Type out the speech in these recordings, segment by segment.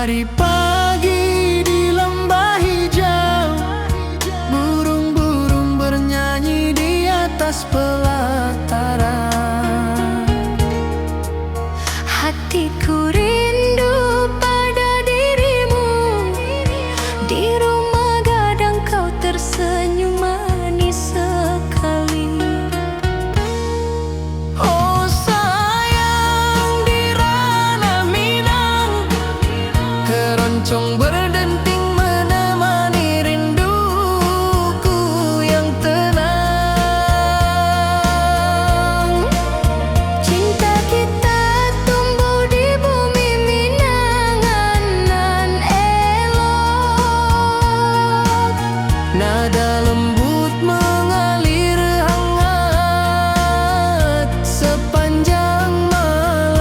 Hari pagi di lembah hijau, burung-burung bernyanyi di atas pelataran. Hatiku rindu pada dirimu, di rumah gadang kau tersenyum manis sekali. Oh sayang, di ranah Minang, keroncong berdenting menemani rinduku yang tenang. Cinta kita tumbuh di bumi Minang nan elok. Nada lembut mengalir hangat sepanjang malam.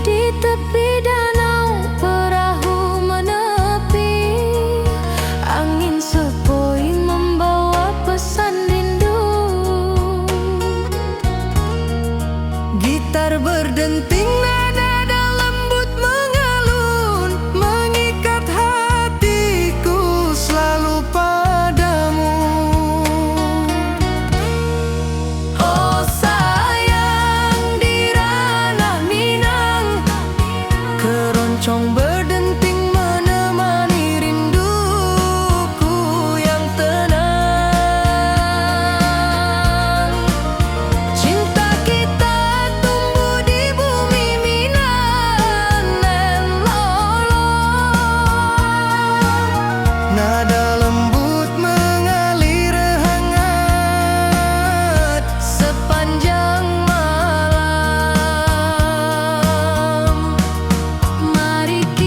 Di tepi danau perahu menepi, angin sepoi membawa pesan rindu. Gitar berdenting, nada lembut mengalun, mengikat hatiku selalu padamu. Oh sayang, di ranah Minang, keroncong berdenting menemani rinduku yang tenang. Cinta kita tumbuh di bumi Minang nan lolong. Nada lembut mengalir hangat sepanjang malam. Mari kita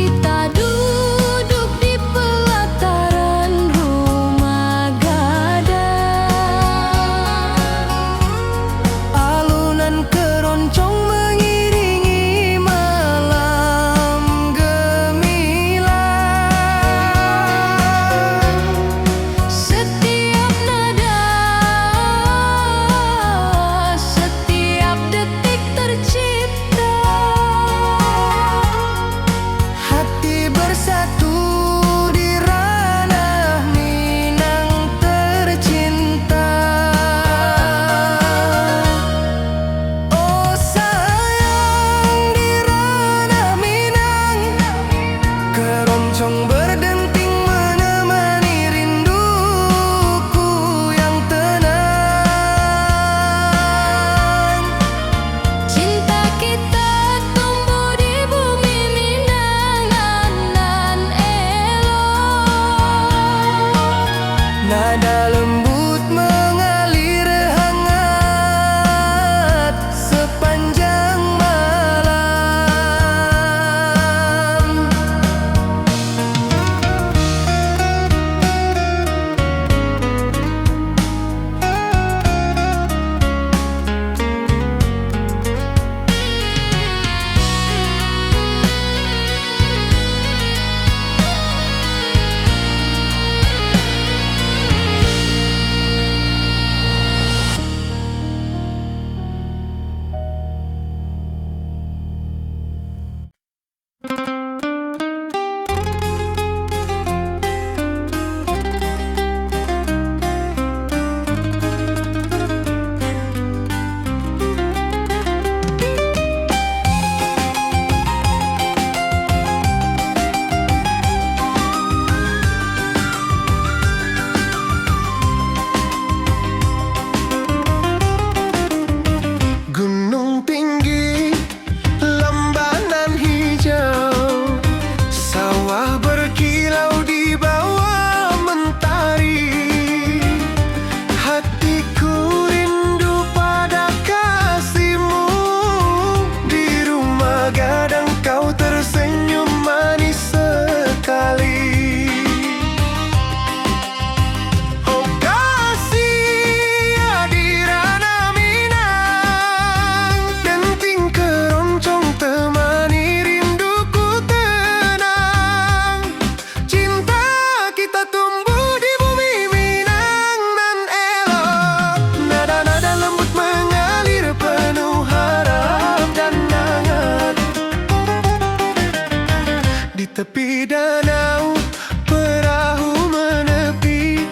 tepi danau perahu menepi,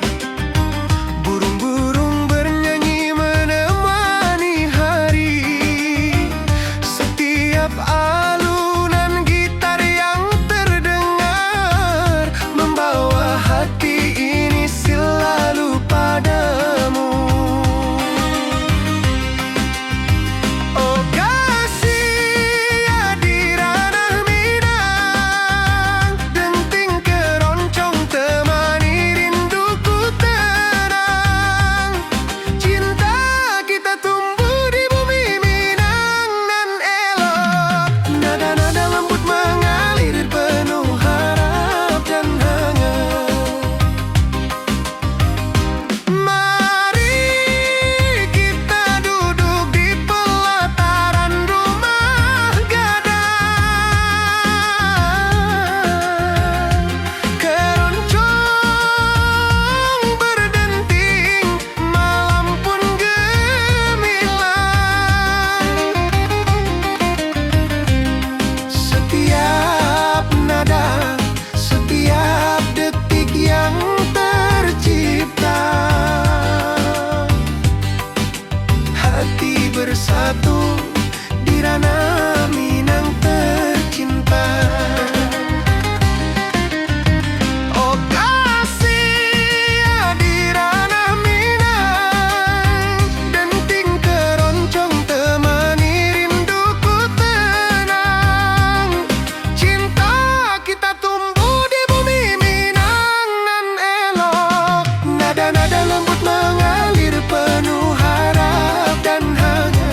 burung-burung bernyanyi menemani hari. Setiap alunan gitar yang terdengar membawa hati ini selalu padamu. Oh kasih di ranah Minang, denting keroncong temani rinduku tenang. Cinta kita tumbuh di bumi Minang nan elok, nada-nada lembut mengalir penuh harap dan hangat. Mari kita duduk di pelataran rumah gadang. Keroncong berdenting, malam pun gemilang. Setiap nada, setiap detik yang tercipta, hati bersatu di ranah Minang tercinta. Oh kasih di ranah Minang, denting keroncong temani rinduku tenang. Cinta kita tumbuh di bumi Minang nan elok, nada-nada lembut mengalir penuh harap dan hangat.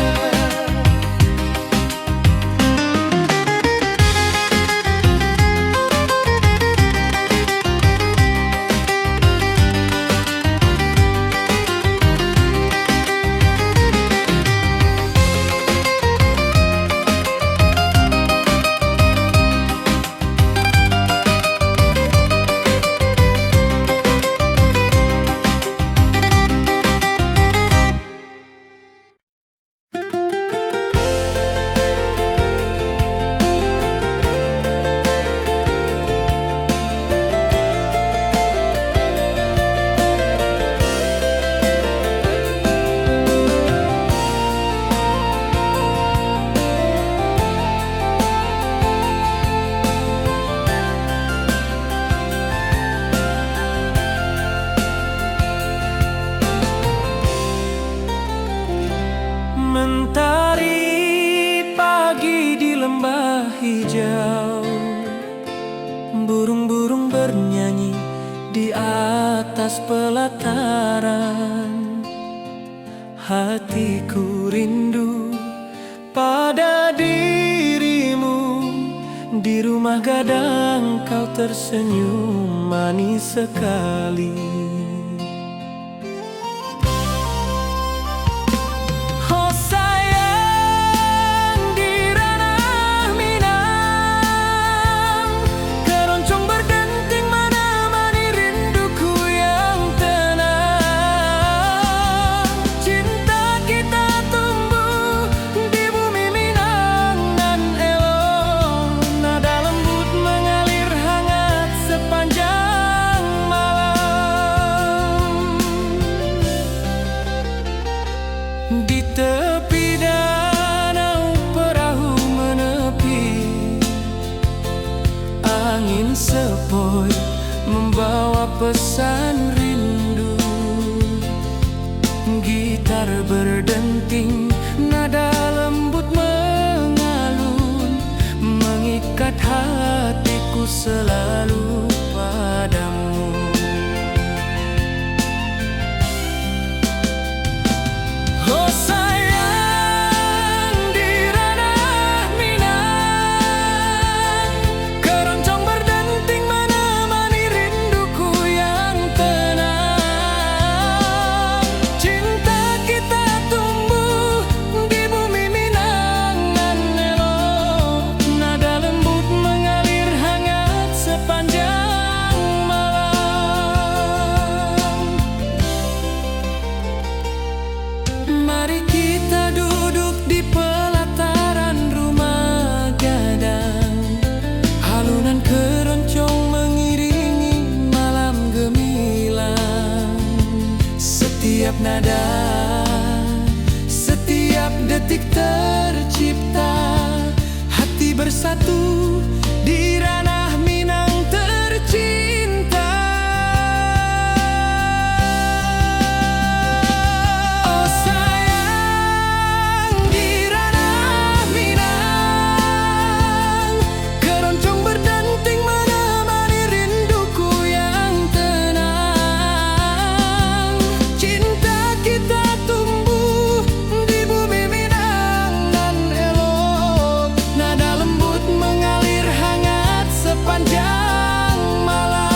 Mentari pagi di lembah hijau, burung-burung bernyanyi di atas pelataran. Hatiku rindu pada dirimu, di rumah gadang kau tersenyum manis sekali. Oh sayang di ranah Minang, keroncong berdenting menemani rinduku yang tenang. Cinta kita tumbuh di bumi Minang nan elok, nada lembut mengalir hangat sepanjang malam. Di tepi danau perahu menepi, angin sepoi membawa pesan rindu. Gitar berdenting, nada lembut mengalun, mengikat hatiku selalu padamu. Oh sayang di ranah Minang, keroncong berdenting menemani rinduku yang tenang. Cinta kita tumbuh di bumi Minang nan elok, nada lembut mengalir hangat bersatu di ranah Minang tercinta. Oh sayang, di ranah Minang keroncong berdenting menemani rinduku yang tenang. Cinta kita tumbuh di bumi Minang dan elok, nada lembut mengalir hangat sepanjang malam.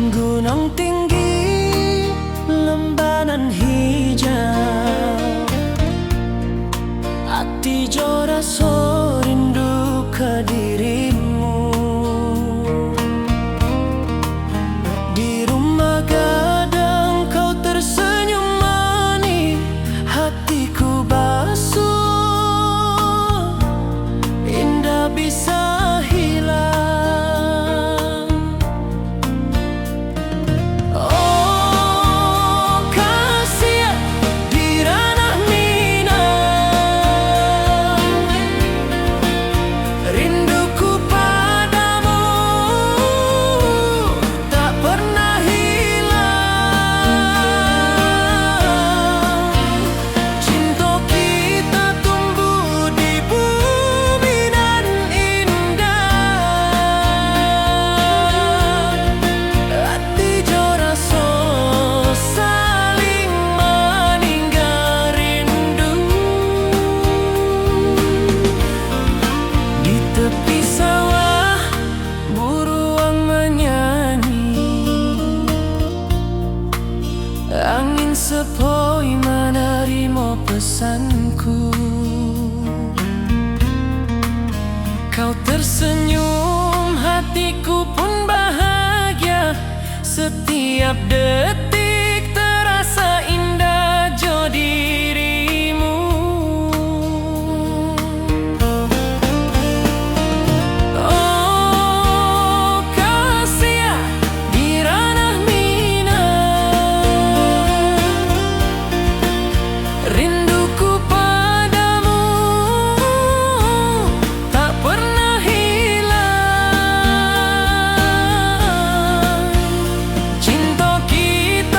Gunung tinggi, lembanan hijau, hati jora so rindu ke dirimu. Di rumah gadang kau tersenyum manis, hatiku basuh, indah bisa hilang. Angin sepoi menerima pesanku. Kau tersenyum, hatiku pun bahagia. Setiap detik terasa indah jo dirimu. Oh kasih di ranah rinduku padamu tak pernah hilang. Cinta kita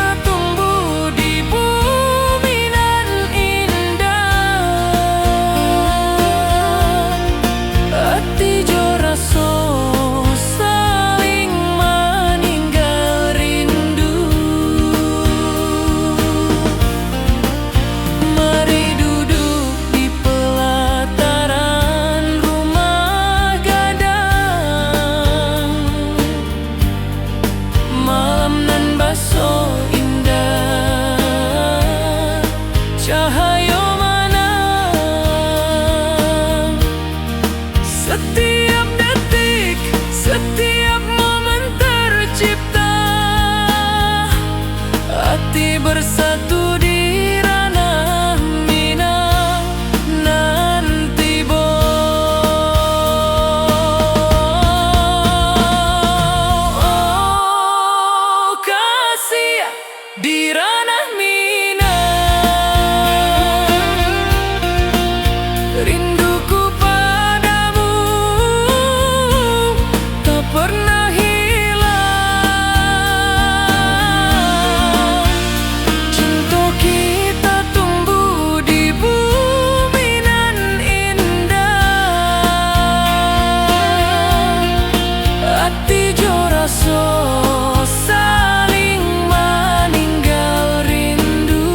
saling meninggal rindu.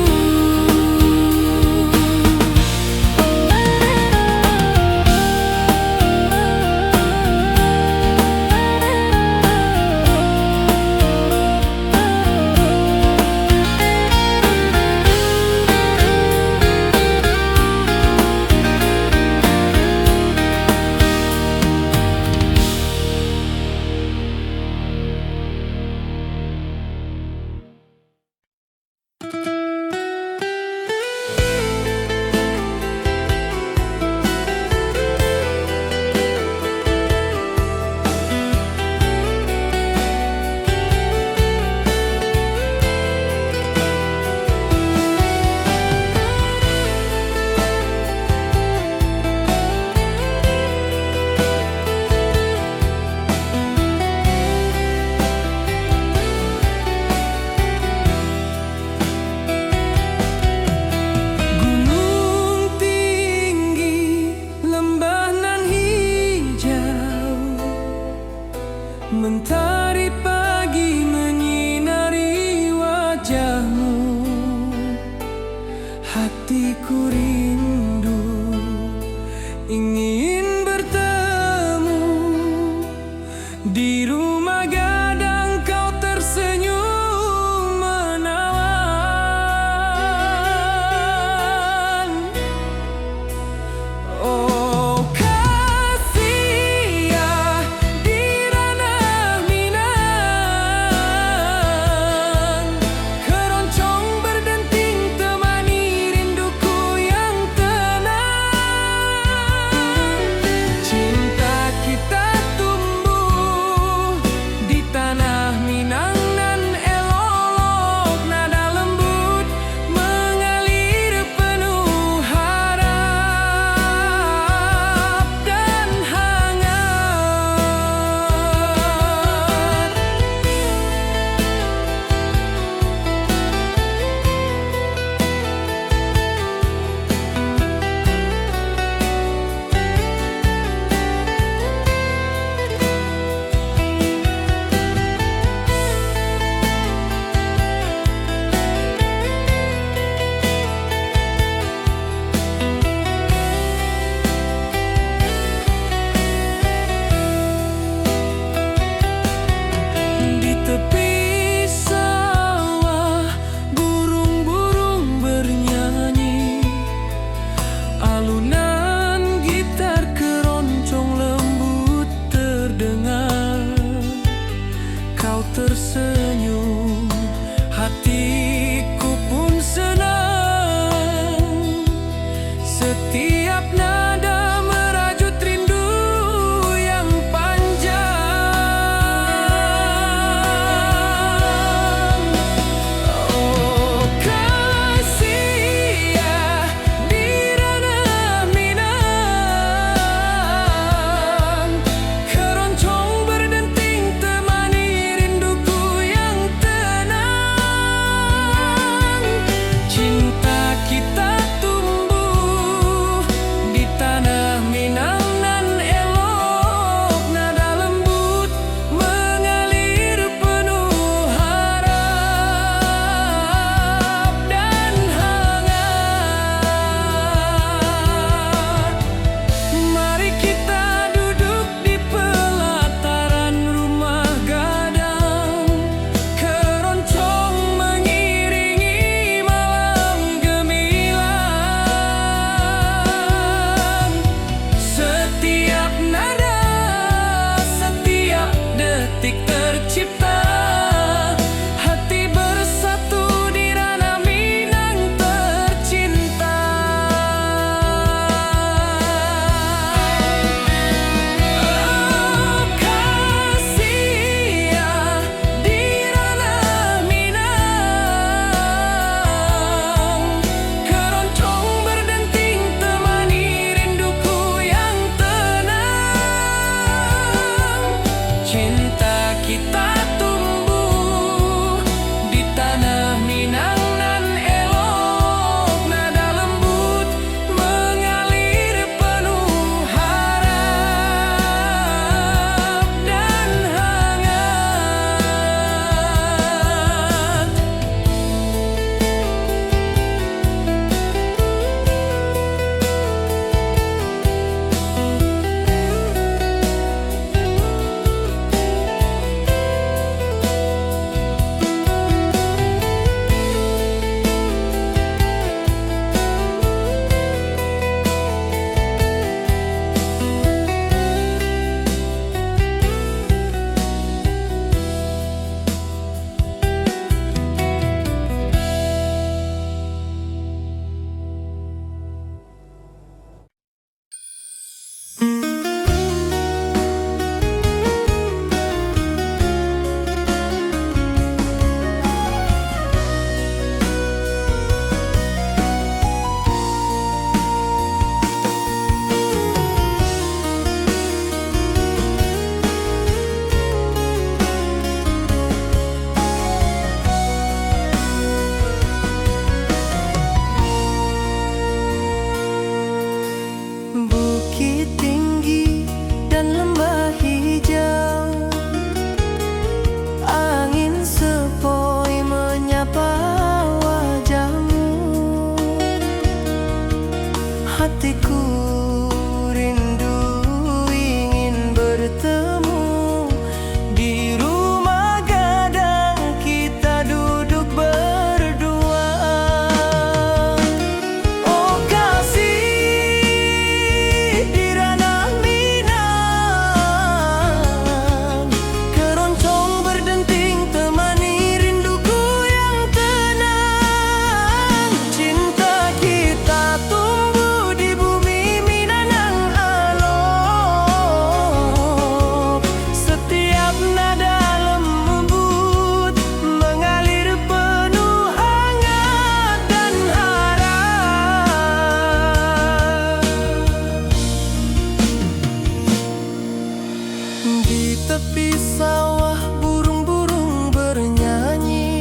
sawah burung-burung bernyanyi,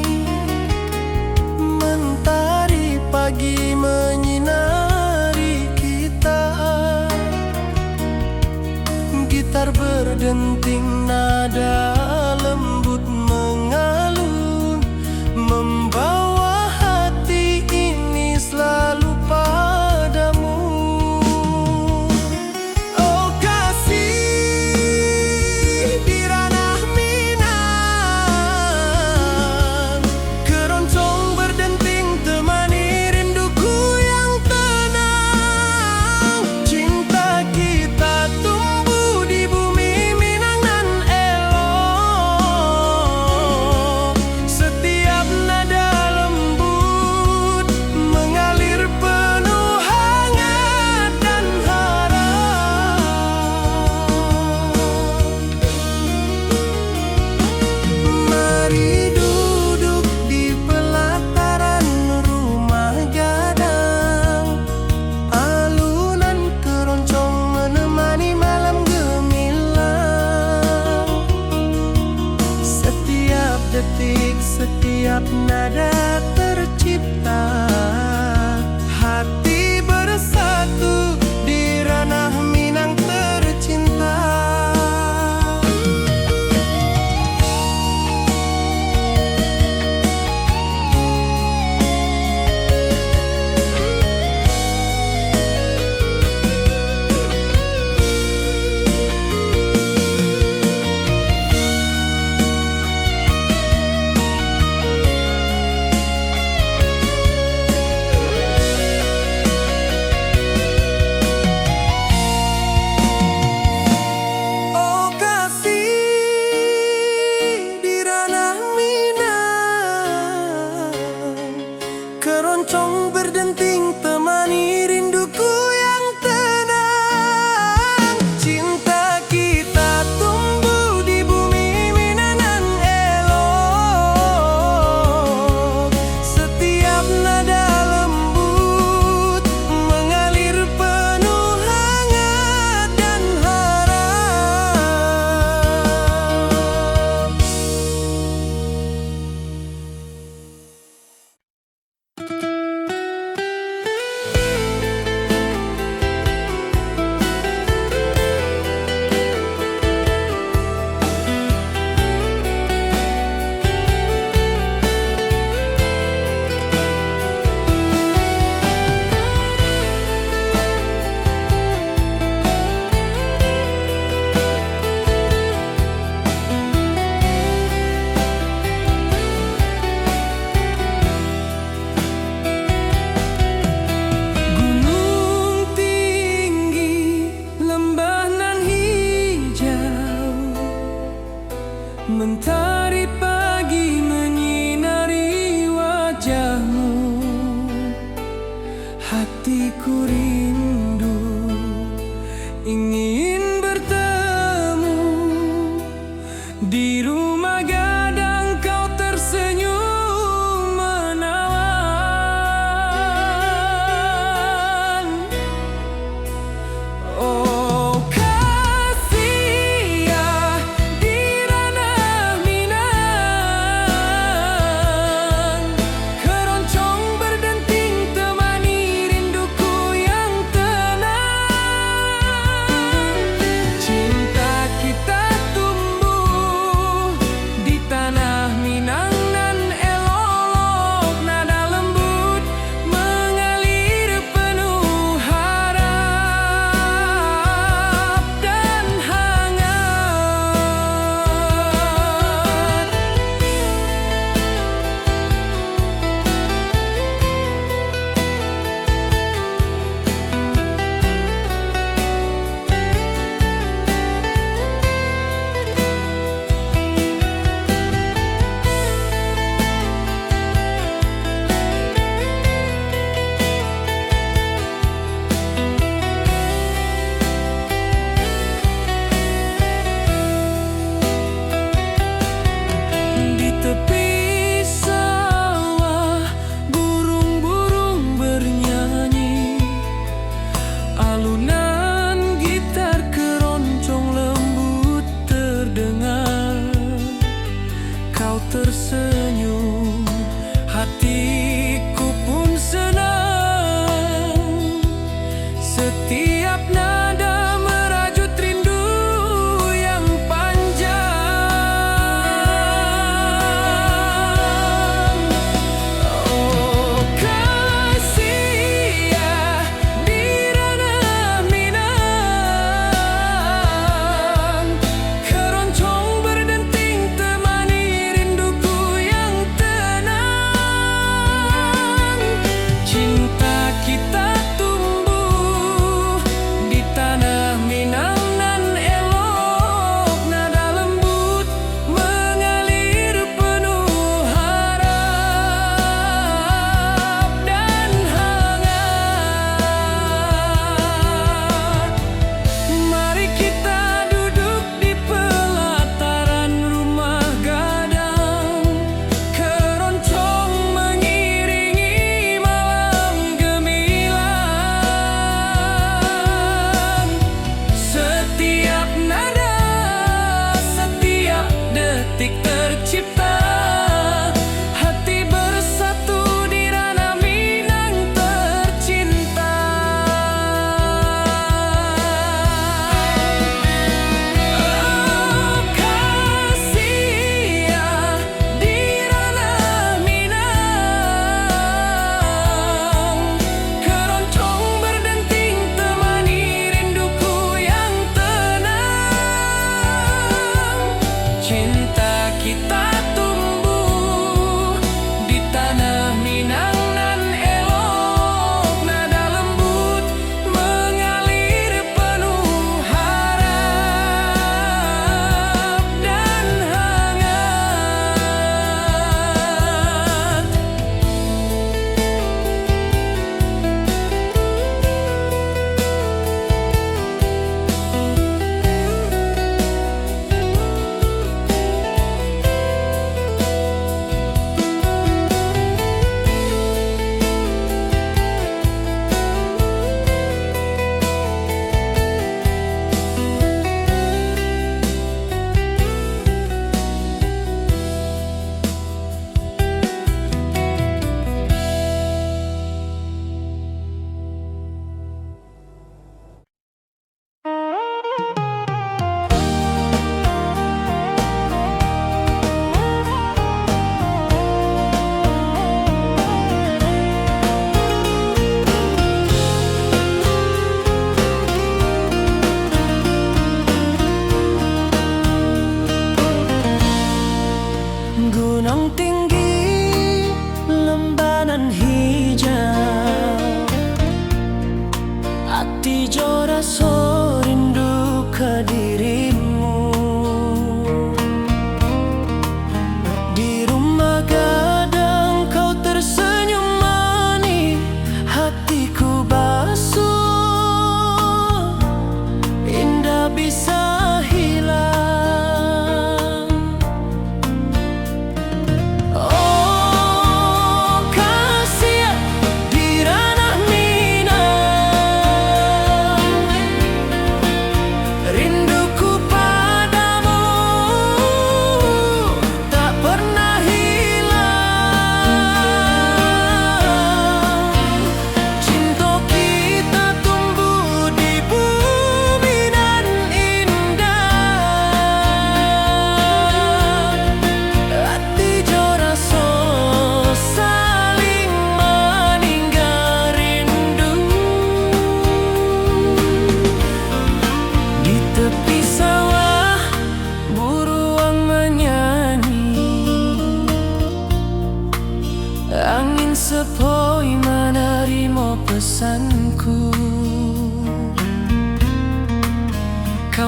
mentari pagi menyinari kita. Gitar berdenting nada lembut mengalun, membawa hati ini selalu padamu. Oh kasih di ranah Minang, keroncong berdenting temani rinduku yang tenang. Cinta kita tumbuh di bumi Minang nan elok. Setiap nada lembut mengalir penuh hangat dan harap. Mari duduk di pelataran rumah gadang, alunan keroncong menemani malam gemilang. Setiap detik, setiap nada tercipta, hati bersatu di ranah Minang tercinta. Oh kasih di ranah Minang, keroncong berdenting temani rinduku yang tenang. Cinta kita tumbuh di bumi Minang nan elok. Setiap nada lembut mengalir penuh hangat dan harap. Gunung tinggi, lembah nan hijau, mentari pagi menyinari wajahmu. Hatiku rindu ingin bertemu di rumah gadang, kau tersenyum menawan. Oh kasih ya di ranah Minang,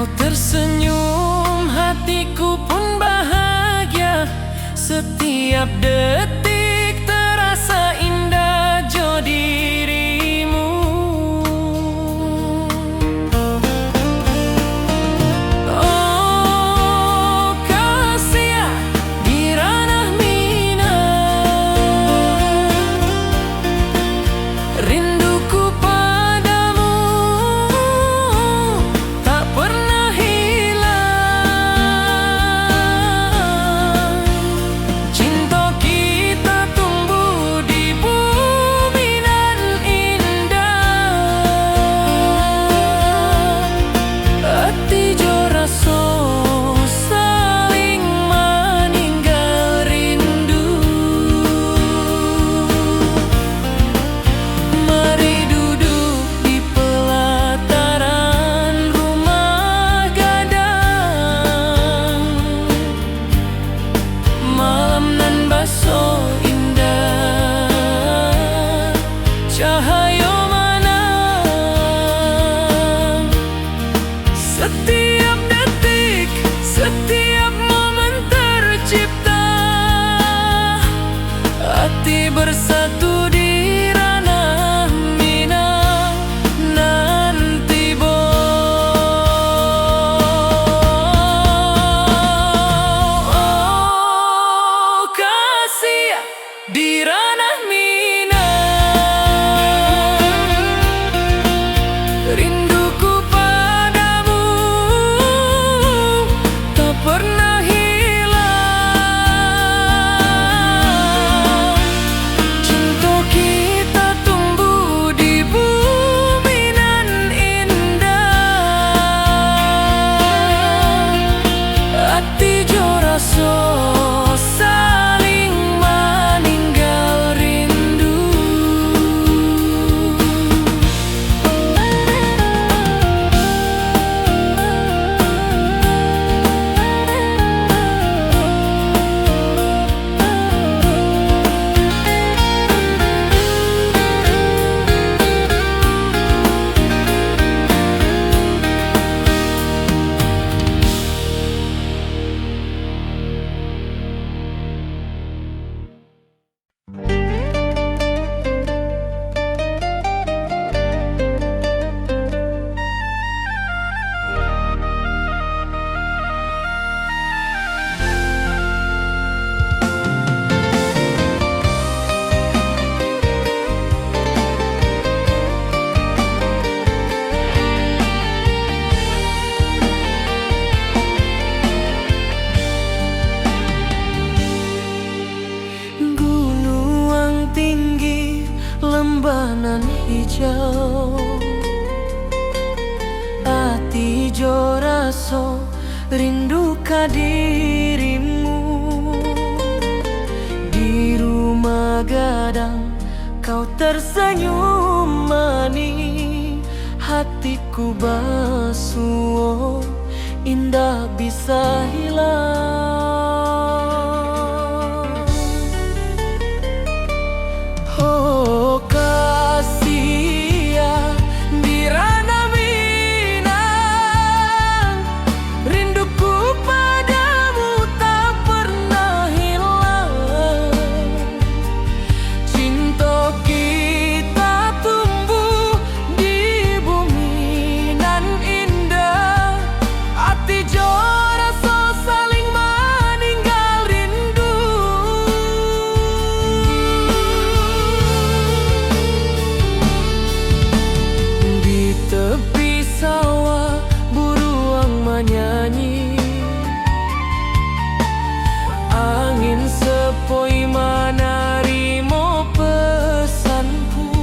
Kau tersenyum, hatiku pun bahagia. Setiap detik terasa indah jo dirimu. Oh kasih di ranah minang, rinduku padamu tak pernah hilang. Cinta kita tumbuh di bumi nan indah. Hati jo rasa saling meninggal rindu. Mari duduk di pelataran rumah gadang. Malam nan baso indah, cahaya mana. Setiap detik, setiap momen tercipta. Hati bersatu di ranah minang nanti oh kasih di ranah minang, rinduku padamu tak pernah hilang. Cinta kita tumbuh di bumi nan indah. Hati jo rasa saling meninggal rindu. Gunung tinggi, lembah nan hijau. Hati jo rasa rindu ka dirimu. Di rumah gadang kau tersenyum manis. Hatiku basuh, indah bisa hilang. Oh kasih di ranah minang, rinduku padamu tak pernah hilang. Cinta kita tumbuh di bumi nan indah. Hati jo rasa saling meninggal rindu. Di tepi sawah buruang menyanyi, angin sepoi menarimo pesanku.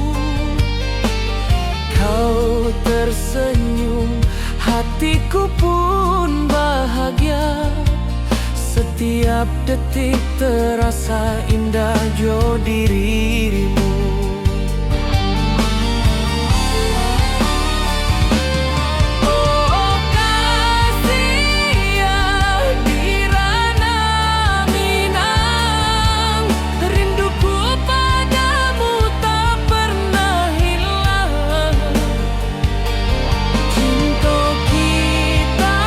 Kau tersenyum, hatiku pun bahagia. Setiap detik terasa indah jo dirimu. Oh kasih di ranah minang, rinduku padamu tak pernah hilang. Cinta kita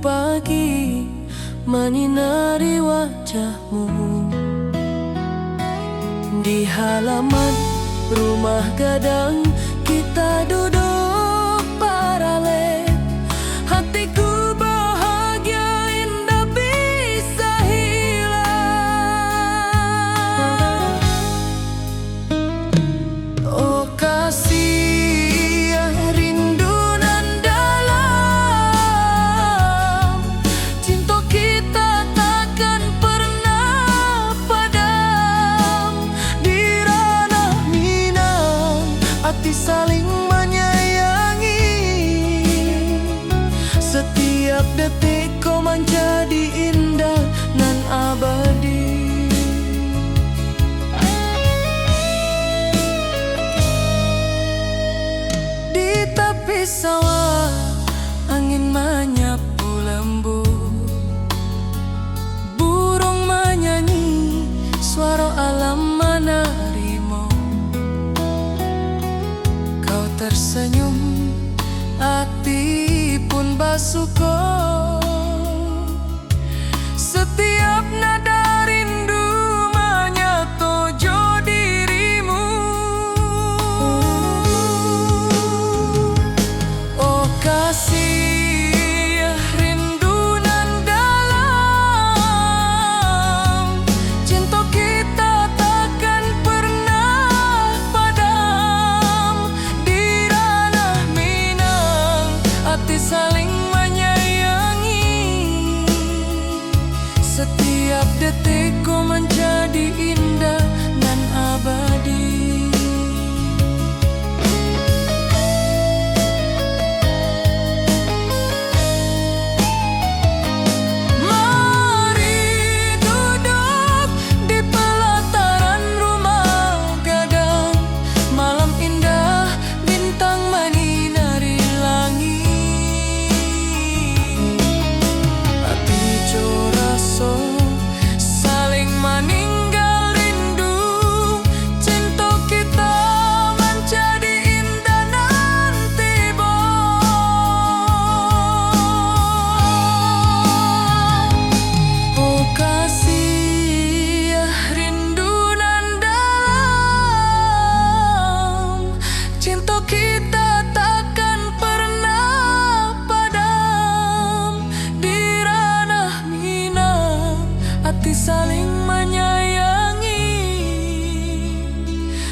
pagi menyinari wajahmu. Di halaman rumah gadang kita duduk paralel. Hatiku bahagia indah bisa hilang. Oh kasih rindu nan dalam, cinta kita takkan pernah padam. Di ranah Minang hati saling menyayangi. Setiap detik kau menjadi indah nan abadi. Di tepi sawah angin menyapu lembut, burung menyanyi, suara alam menerimu. Kau tersenyum, hati pun bersyukur. Setiap nada rindu menyatu dirimu. Oh kasih rindu nan dalam, cinta kita takkan pernah padam. Di ranah Minang hati saling menyayangi. Setiap detik kau menjadi indah dan abadi. Mari duduk di pelataran rumah gadang. Malam indah, bintang menyinari langit. Hati joraso saling meninggal rindu. Cinta kita menjadi indah nanti oh kasih rindu nan dalam, cinta kita takkan pernah padam. Di ranah Minang hati saling menyayangi.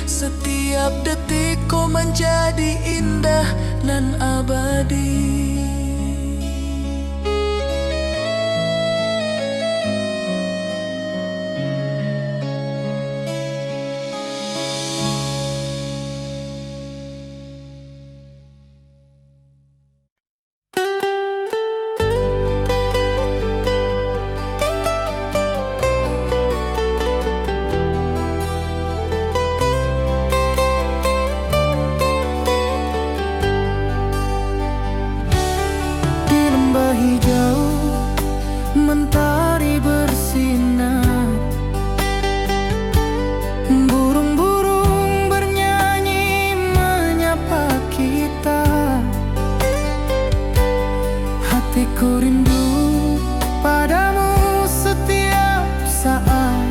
Setiap detik kau menjadi indah nan abadi. Di lembah hijau mentari bersinar, burung-burung bernyanyi menyapa kita. Hatiku rindu padamu setiap saat.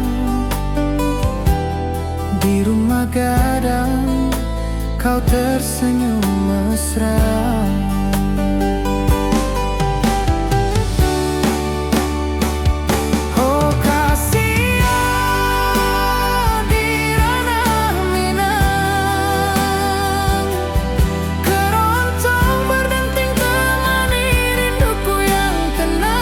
Di rumah gadang kau tersenyum mesra. Oh kasih di ranah Minang, keroncong berdenting temani rinduku yang tenang.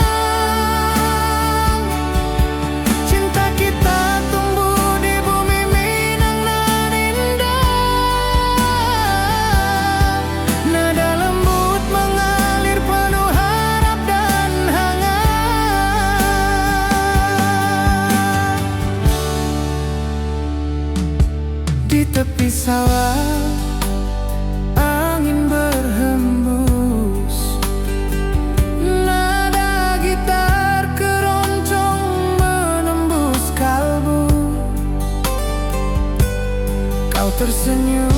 Cinta kita tumbuh di bumi Minang nan indah. Nada lembut mengalir penuh harap dan hangat. Di tepi sawah angin berhembus, nada gitar keroncong menembus kalbu. Kau tersenyum,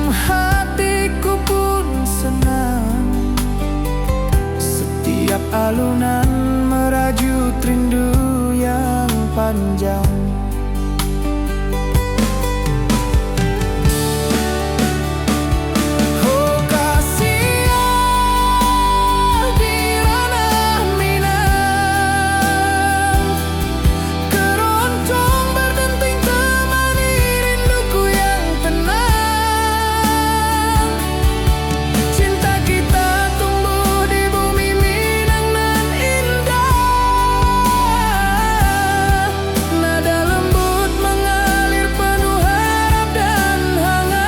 hatiku pun senang. Setiap alunan merajut rindu yang panjang. Oh kasih di ranah Minang, keroncong berdenting temani rinduku yang tenang. Cinta kita tumbuh di bumi Minang nan indah. Nada lembut mengalir penuh harap dan hangat.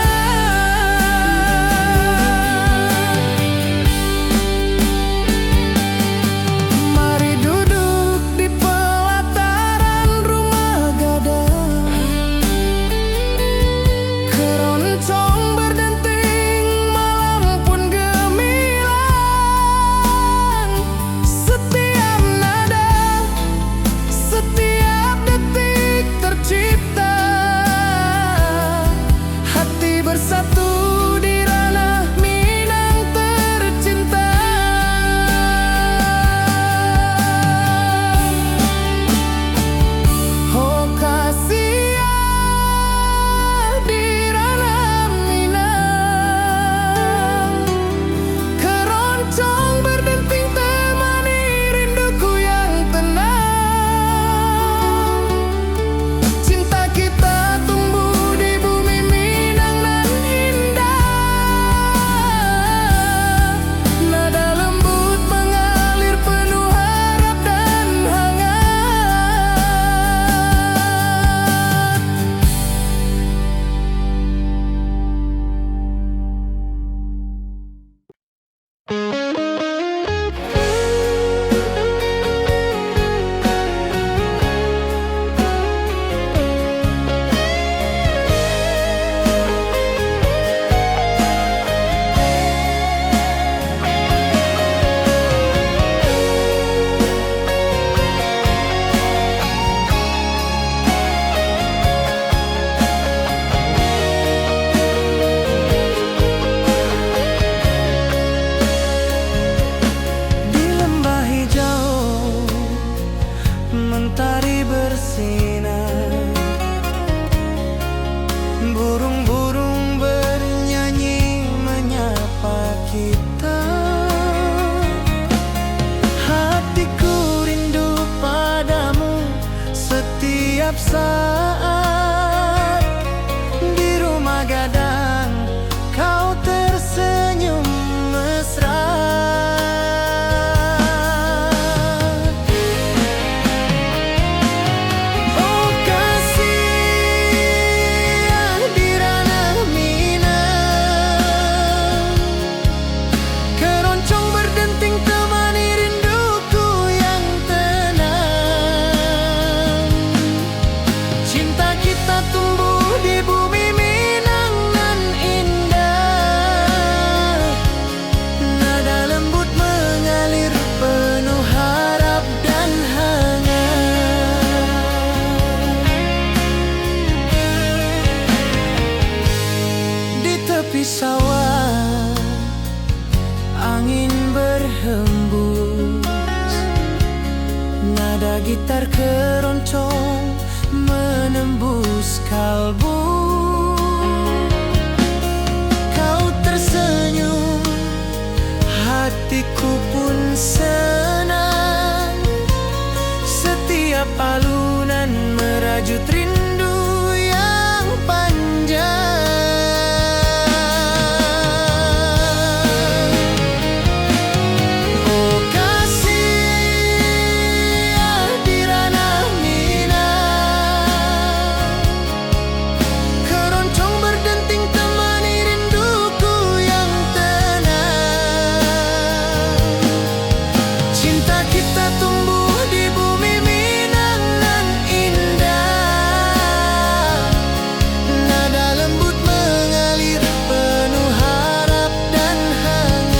Mari duduk di pelataran rumah gadang, keroncong berdenting malam pun gemilang. Setiap nada, setiap detik tercipta, hati bersatu di ranah Minang tercinta. Oh kasih di ranah Minang, keroncong berdenting temani rinduku yang tenang. Cinta kita tumbuh di bumi Minang nan indah. Nada lembut mengalir penuh harap dan hangat. Di lembah hijau mentari bersinar, burung-burung bernyanyi menyapa kita. Hatiku rindu padamu setiap saat. Di rumah gadang kau tersenyum mesra. Oh kasih di ranah Minang, keroncong berdenting temani rinduku yang tenang. Cinta kita tumbuh di bumi Minang nan indah. Nada lembut mengalir penuh harap dan hangat. Di tepi sawah angin berhembus, nada gitar keroncong menembus kalbu. Kau tersenyum, hatiku pun senang. Setiap alunan merajut rindu yang panjang. Oh kasih di ranah Minang, keroncong berdenting temani rinduku yang tenang. Cinta kita tumbuh di bumi Minang nan indah. Nada lembut mengalir penuh harap dan hangat.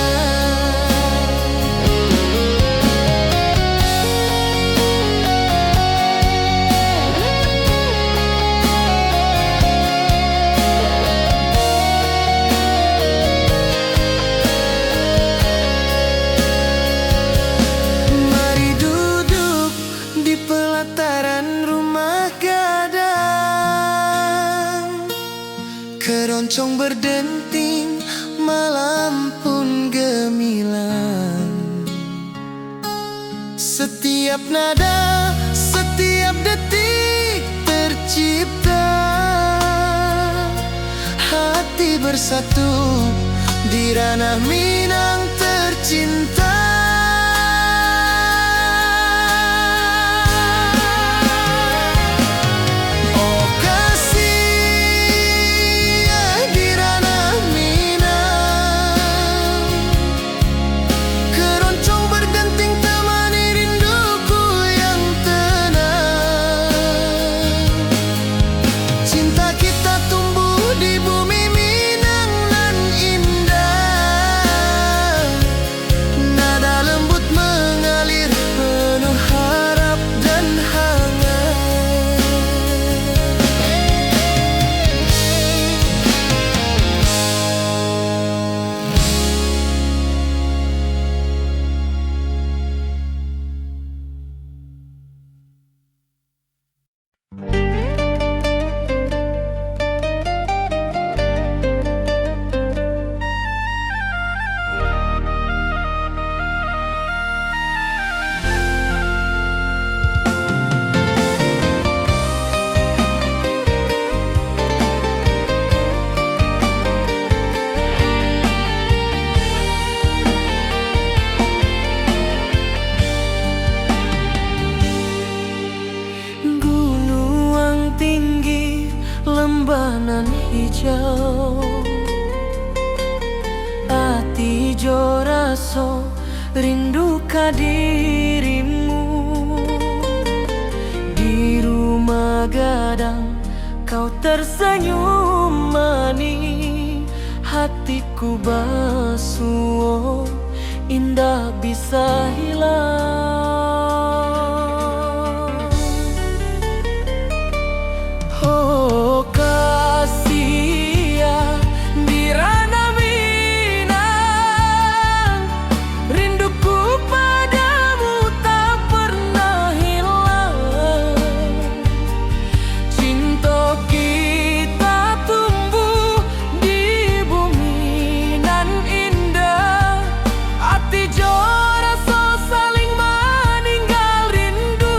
Setiap nada, setiap detik tercipta. Hati bersatu di ranah Minang tercinta. Oh kasih di ranah Minang, keroncong bergenting temani rinduku yang tenang. Cinta kita tumbuh di bumi Minang nan indah. Nada lembut mengalir penuh harap dan hangat. Gunung tinggi, lembanan hijau, ati jo raso rindu ka dirimu. Di rumah gadang kau tersenyum manis, hatiku basuh indah bisa hilang. Oh kasih di ranah Minang, rinduku padamu tak pernah hilang. Cinta kita tumbuh di bumi nan indah. Hati jo rasa saling meninggal rindu.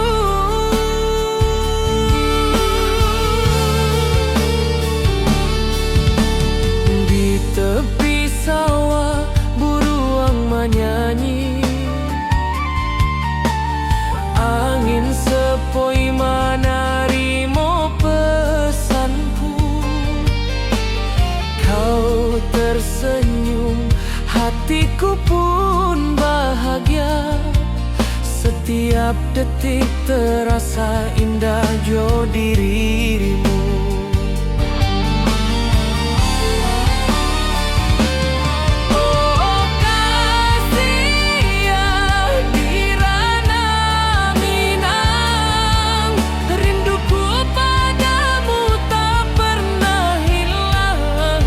Di tepi sawah buruang menyanyi, angin sepoi menarimo pesanku. Kau tersenyum, hatiku pun bahagia. Setiap detik terasa indah jo dirimu. Oh kasih di ranah Minang, rinduku padamu tak pernah hilang.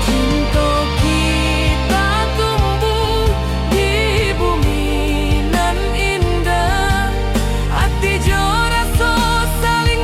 Cinta kita tumbuh di bumi nan indah. Hati jo rasa saling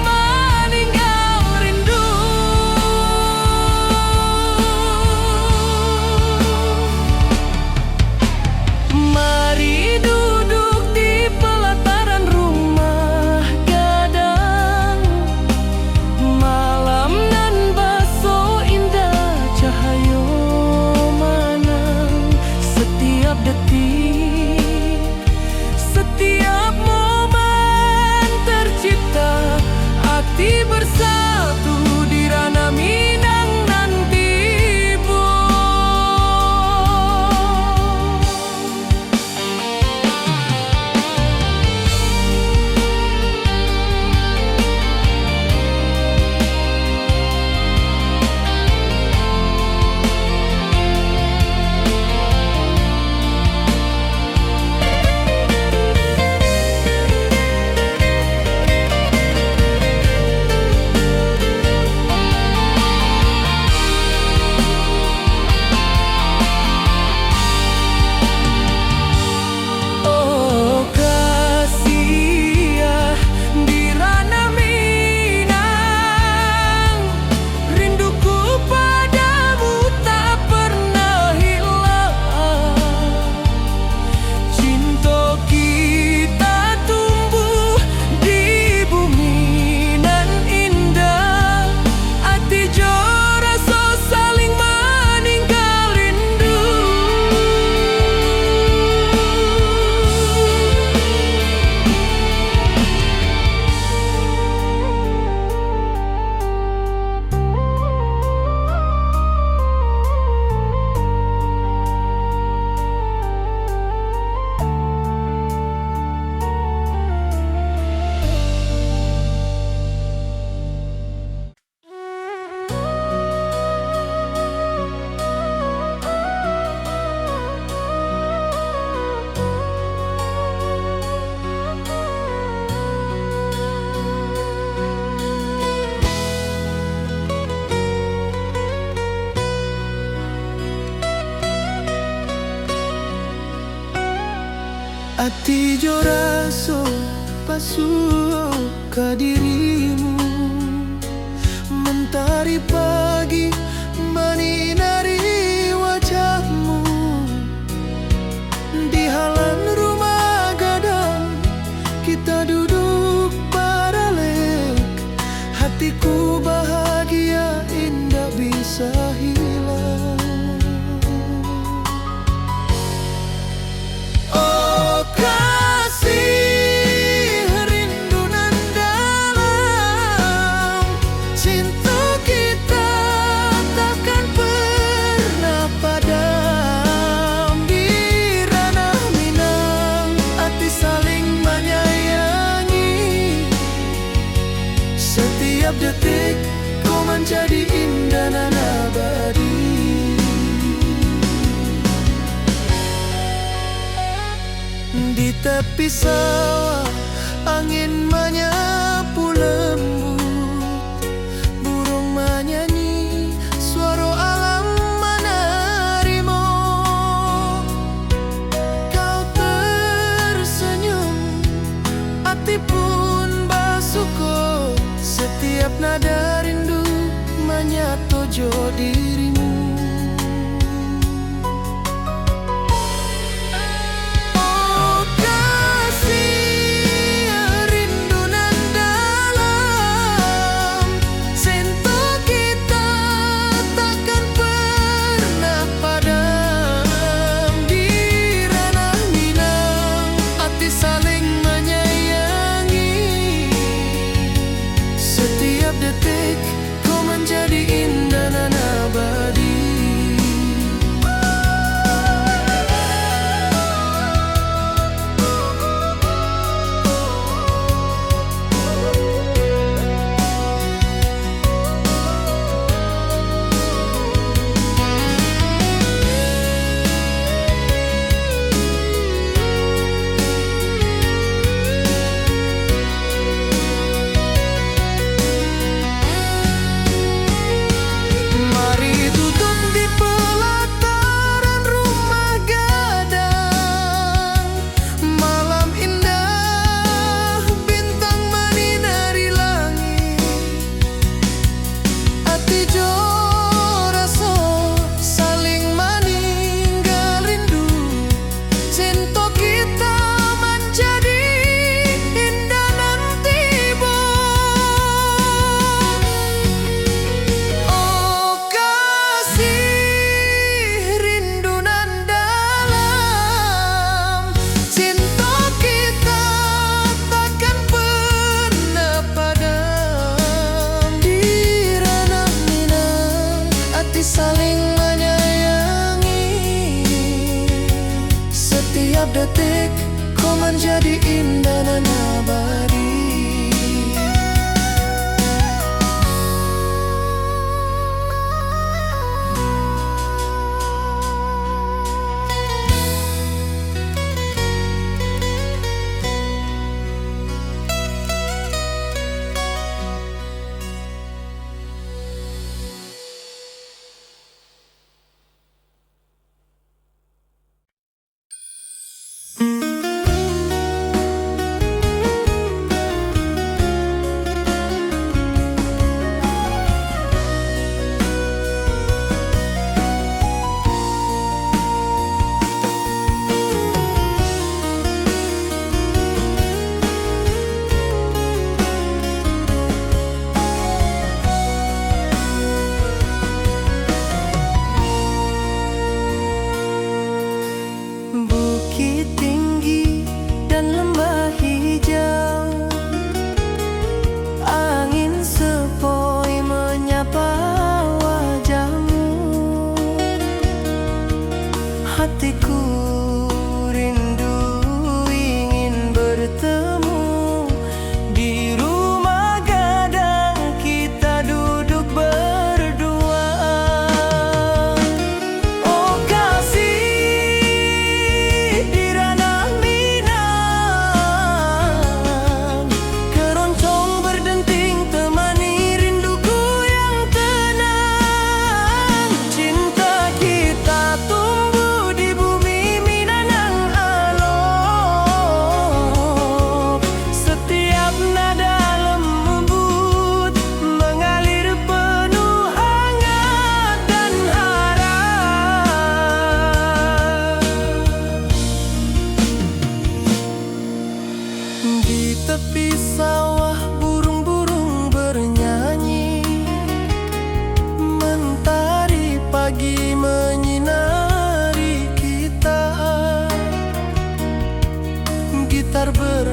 Ati jo raso pasuo ka dirimu, mentari pagi menyinari wajahmu. Di halaman rumah gadang kita duduk baralek, hatiku bahagia indah bisa hilang. Oh kasih, rindu nan dalam, cinta kita takkan pernah padam. Di ranah Minang, hati saling menyayangi. Setiap detik kau menjadi indah dan abadi. Di tepi sawah angin menyapu lembut, burung menyanyi, suara alam menerima. Kau tersenyum, hati pun bersyukur. Setiap nada rindu menyatu jo dirimu. Oh kasih, rindu nan dalam, cinta kita takkan pernah padam. Di ranah Minang, hati saling menyayangi. Setiap detik kau menjadi indah dan abadi. Mari duduk di pelataran rumah gadang. Malam indah, bintang menyinari langit. Hati jo rasa saling meninggal rindu. Cinta kita menjadi indah nan tiba. Oh kasih, rindu nan dalam, cinta kita takkan pernah padam. Di ranah Minang, hati saling menyayangi. Setiap detik kau menjadi indah dan abadi.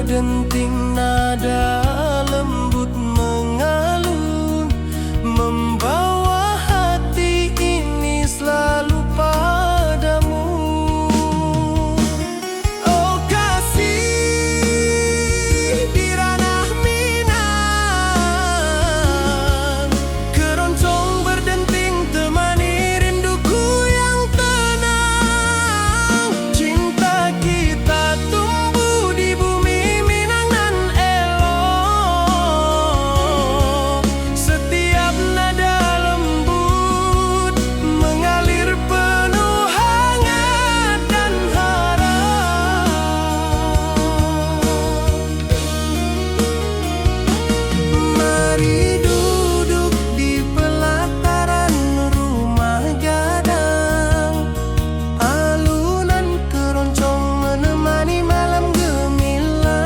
berdenting nada lembut mengalun, membawa hati ini selalu padamu. Oh kasih di ranah Minang, keroncong berdenting temani rinduku yang tenang. Cinta kita tumbuh di bumi Minang nan elok. Setiap nada lembut mengalir penuh hangat dan harap. Mari duduk di pelataran rumah gadang, alunan keroncong menemani malam gemilang.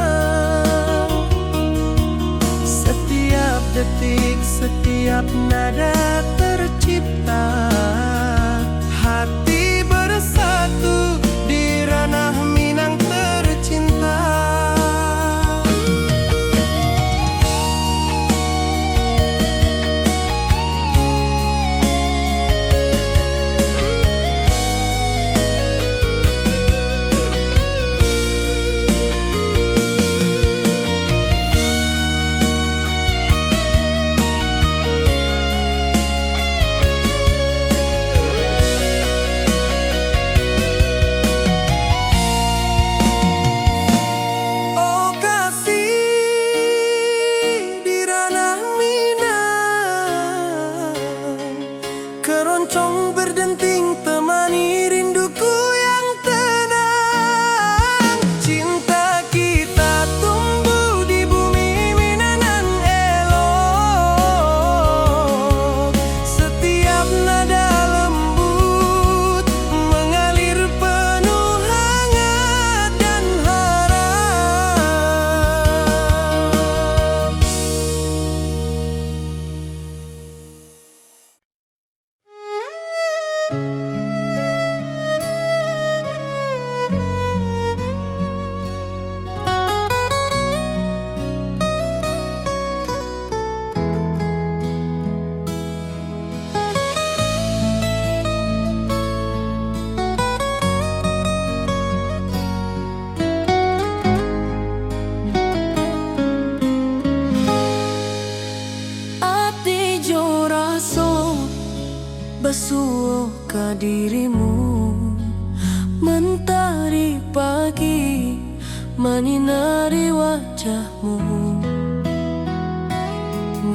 Setiap detik, setiap nada tercipta, hati bersatu di ranah Minang tercinta. Oh kasih di ranah Minang, keroncong berdenting temani rinduku yang tenang. Cinta kita tumbuh di bumi Minang nan elok. Setiap nada lembut mengalir penuh hangat dan harap. Ati jo raso basuh ka dirimu, mentari pagi menyinari wajahmu.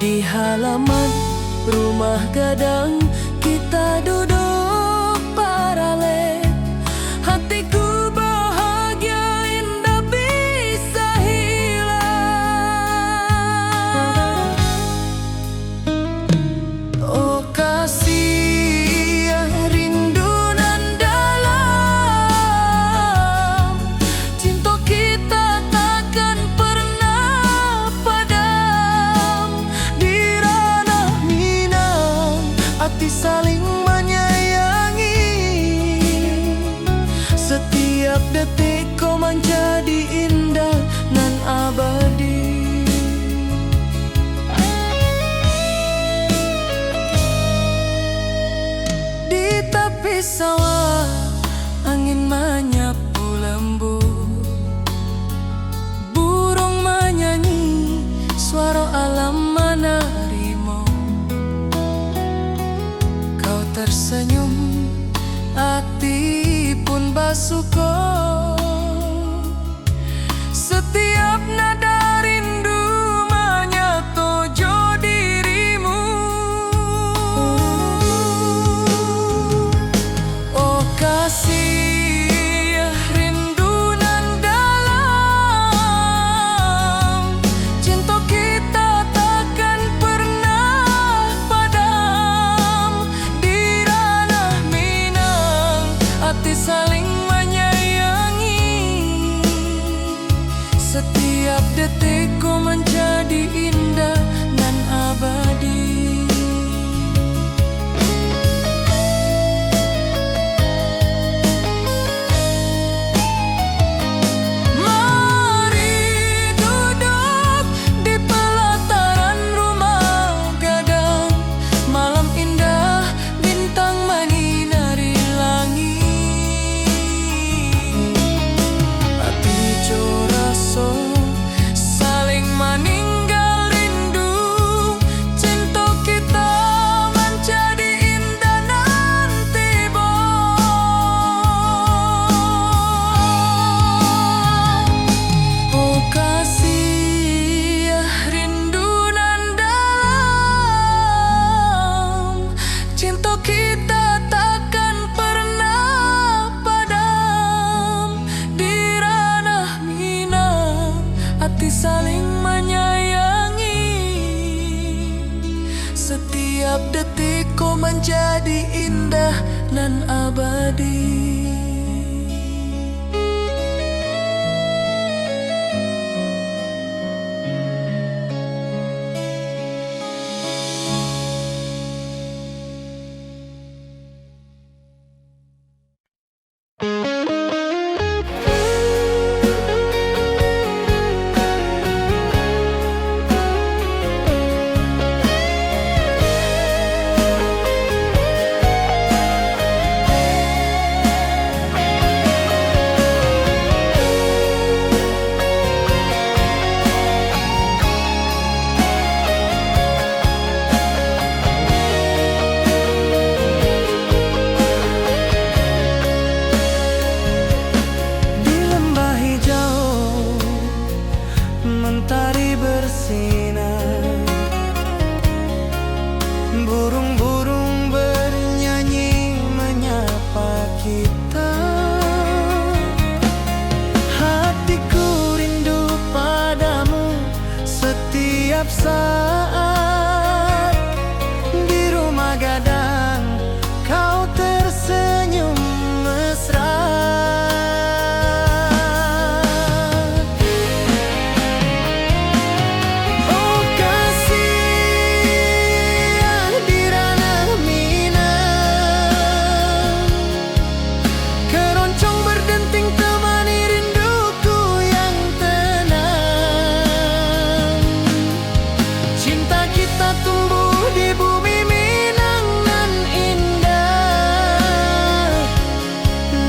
Di halaman rumah gadang kita duduk paralel, hatiku bahagia indah bisa hilang. Oh kasih rindu nan dalam, cinta kita takkan pernah padam. Di ranah Minang hati saling menyayangi, setiap detik kau menjadi indah nan abadi. Di tepi sawah angin menyapu lembut, burung menyanyi suara alam menerimu. Kau tersenyum, hati pun basuh. Setiap nada rindu menyatu jo dirimu. Oh kasih rindu nan dalam, cinta kita takkan pernah padam. Di ranah Minang hati saling menyayangi, setiap detik kau menjadi indah nan abadi. Mari abadi. Di lembah hijau mentari bersinar, burung-burung bernyanyi menyapa kita. Hatiku rindu padamu setiap saat. Di rumah gadang kau tersenyum mesra. Oh kasih di ranah Minang, keroncong berdenting temani rinduku yang tenang. Cinta kita tumbuh di bumi Minang nan indah.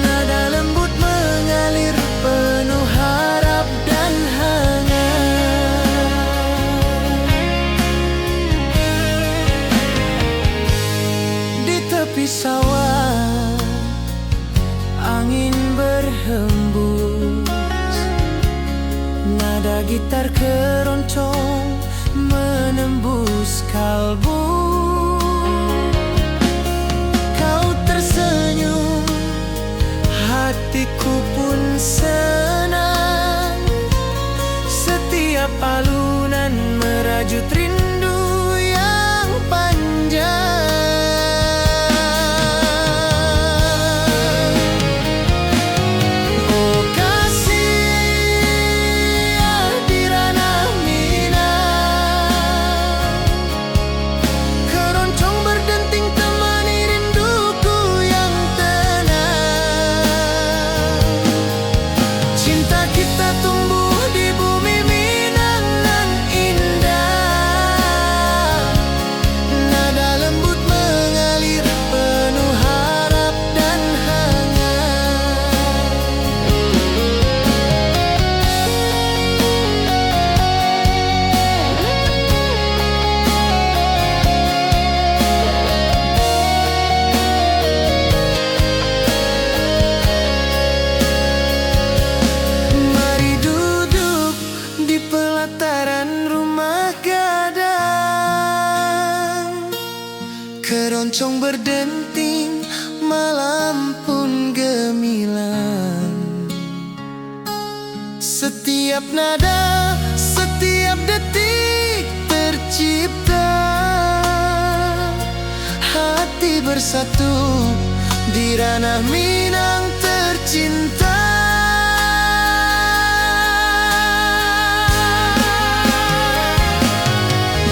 Nada lembut mengalir penuh harap dan hangat. Di tepi sawah angin berhembus, nada gitar keroncong menembus kalbu. Kau tersenyum, hatiku pun senang. Setiap alunan merajut rindu yang panjang. Oh kasih di ranah Minang, keroncong berdenting temani rinduku yang tenang. Cinta kita tumbuh di bumi Minang nan indah. Nada lembut mengalir penuh harap dan hangat. Mari duduk di pelataran rumah gadang, keroncong berdenting, malam pun gemilang. Setiap nada, setiap detik tercipta. Hati bersatu di ranah Minang tercinta.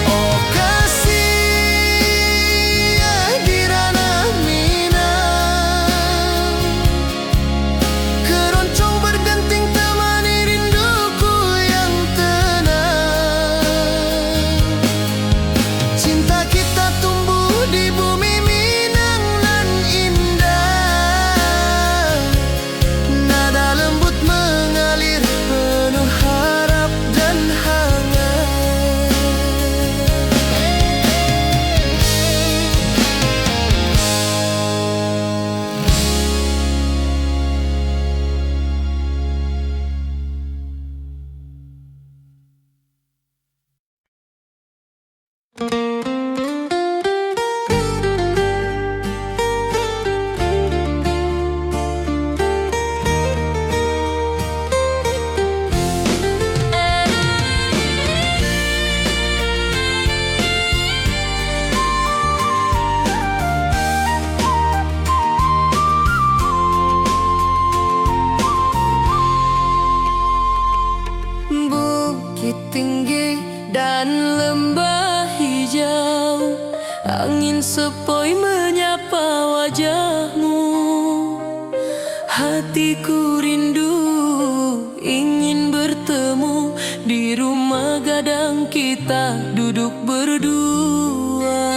Oh kasih di ranah Minang, keroncong berdenting temani rinduku yang tenang. Cinta kita tumbuh di bumi Minang nan indah. dan lembah hijau, angin sepoi menyapa wajahmu. Hatiku rindu ingin bertemu di rumah gadang kita duduk berdua.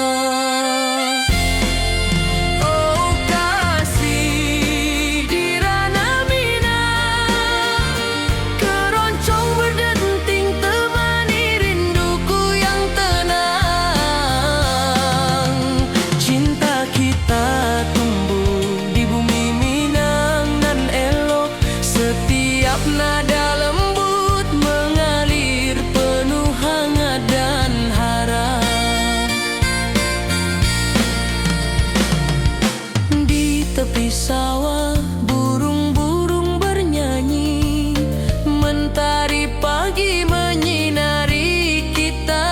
Oh kasih di Ranah Minang, keroncong berdenting temani rinduku yang tenang. Cinta kita tumbuh di bumi Minang nan elok, setiap nada lembut mengalir penuh hangat dan harap. Di tepi sawah burung-burung bernyanyi, mentari pagi menyinari kita.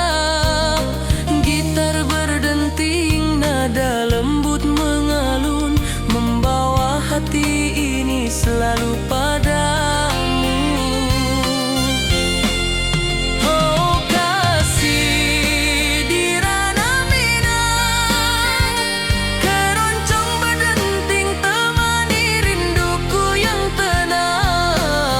Gitar berdenting, nada lembut mengalun, membawa hati ini selalu padamu. Oh kasih di Ranah Minang, keroncong berdenting temani rinduku yang tenang.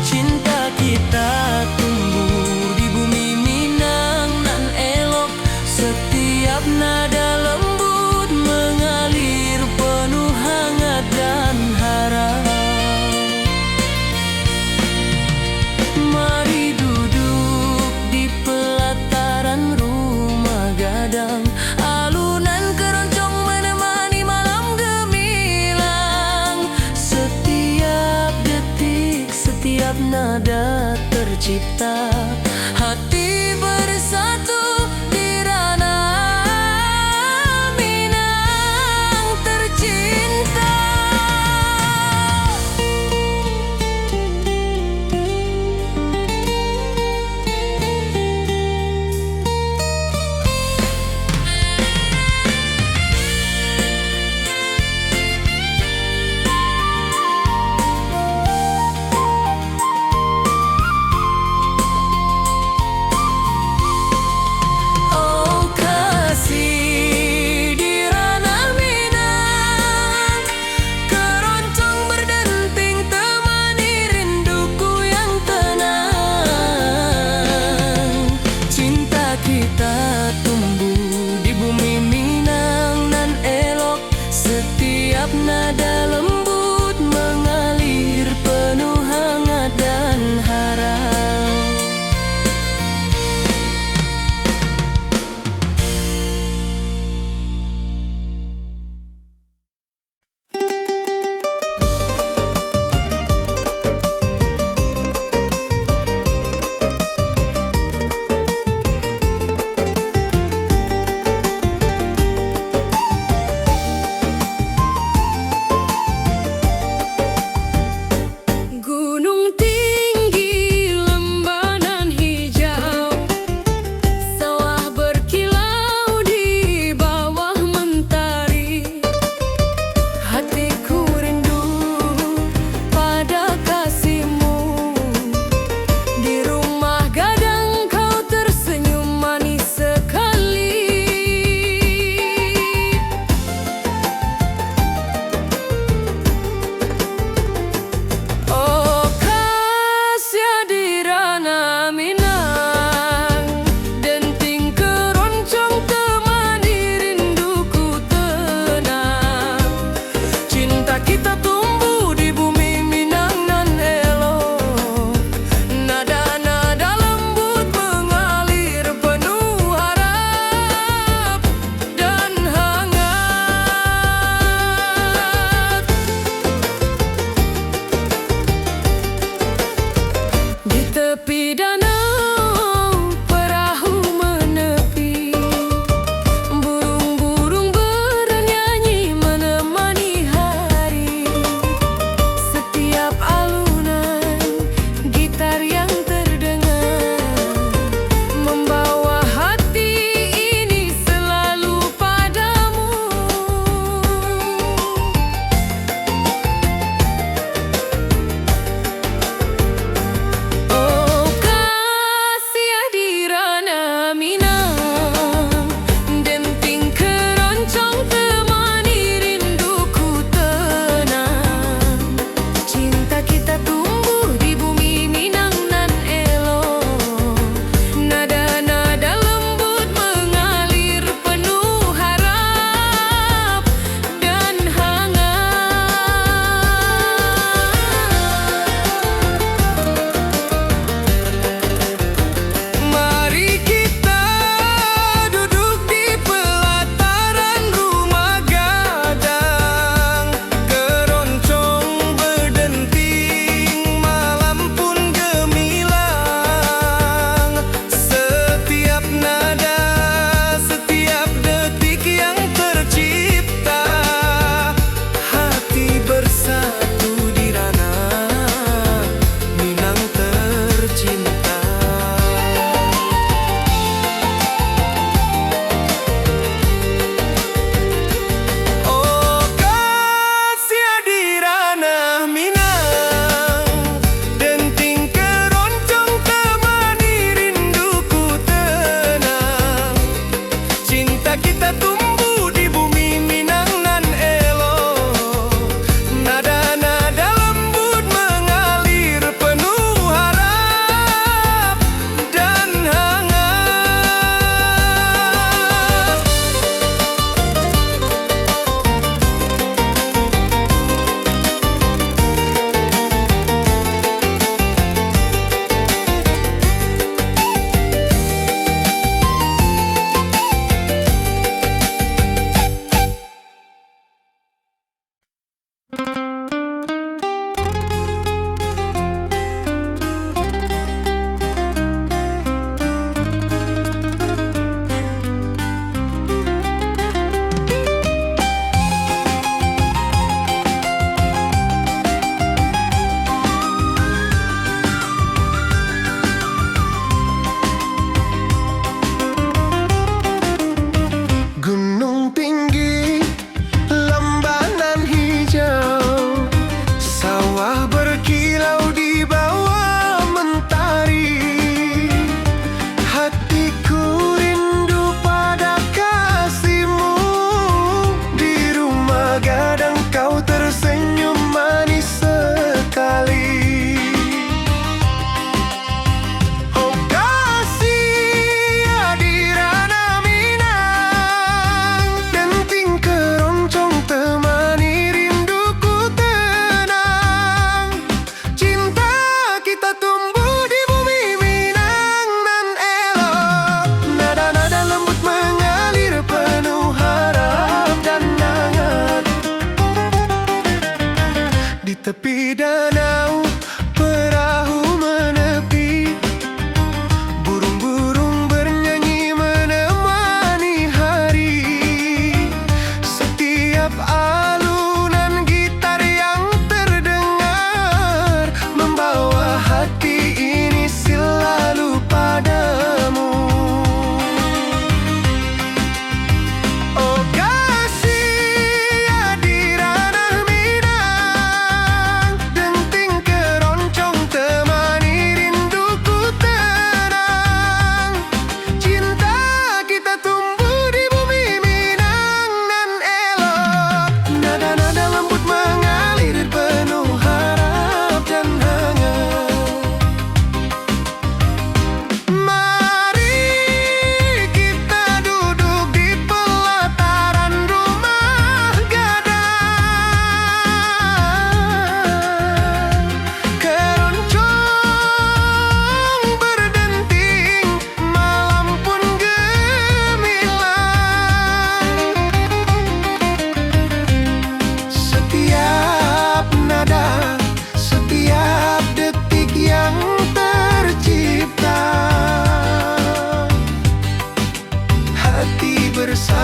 Cinta kita tumbuh di bumi Minang nan elok, setiap nada lembut mengalir penuh hangat dan harap. Mari duduk di pelataran rumah gadang, alunan keroncong menemani malam gemilang. Setiap detik, setiap nada tercipta, hati bersatu di Ranah Minang tercinta.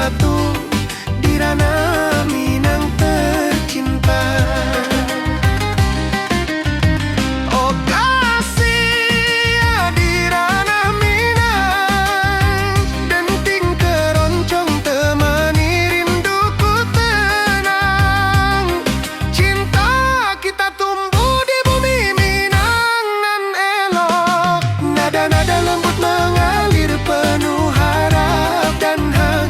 bersatu di ranah Minang tercinta. Oh kasih di ranah Minang, denting keroncong temani rinduku tenang. Cinta kita tumbuh di bumi Minang nan elok, nada-nada lembut mengalir penuh harap dan hangat.